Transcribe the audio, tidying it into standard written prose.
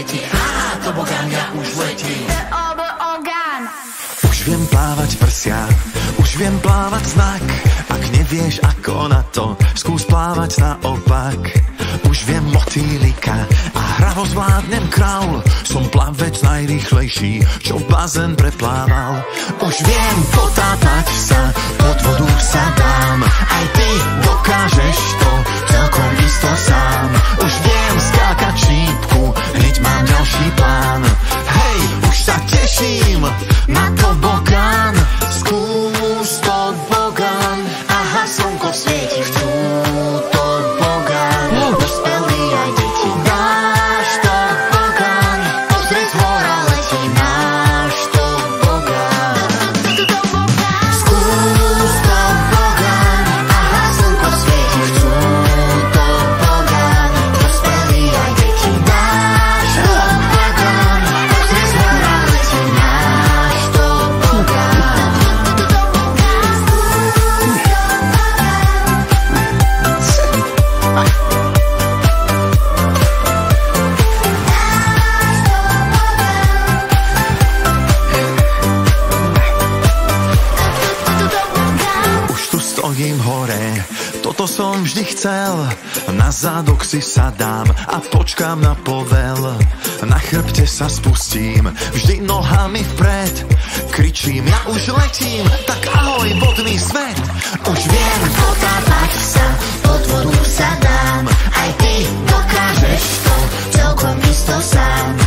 svieti. Á, tobogán, ja už letím. Už viem plávať prsia, už viem plávať znak. Ak nevieš ako na to, skús plávať naopak. Už viem motýlika a hravo zvládnem kraul. Som plavec najrýchlejší, čo bazén preplával. Už viem potápať sa, pod vodu sa dám. Aj ty dokážeš to, celkom isto sám. Už viem skákať šípku, hneď mám ďalší plán. Hej, už sa teším na tobogán. Skús tobogán, aha, slnko svieti, chcú tobogán. Dospelí aj deti, náš tobogán. Pozri, z hora letí náš tobogán. Skús tobogán, aha, slnko svieti, chcú tobogán. Dospelí aj deti, náš tobogán. Pozri, z hora letí náš tobogán. Už tu stojím hore, toto som vždy chcel. Na zádok si sadám a počkám na povel. Na chrbte sa spustím, vždy nohami vpred. Kričím, ja už letím, tak ahoj vodný svet. Už viem potápať sa, pod vodu sa dám. Aj ty dokážeš to, celkom isto sám.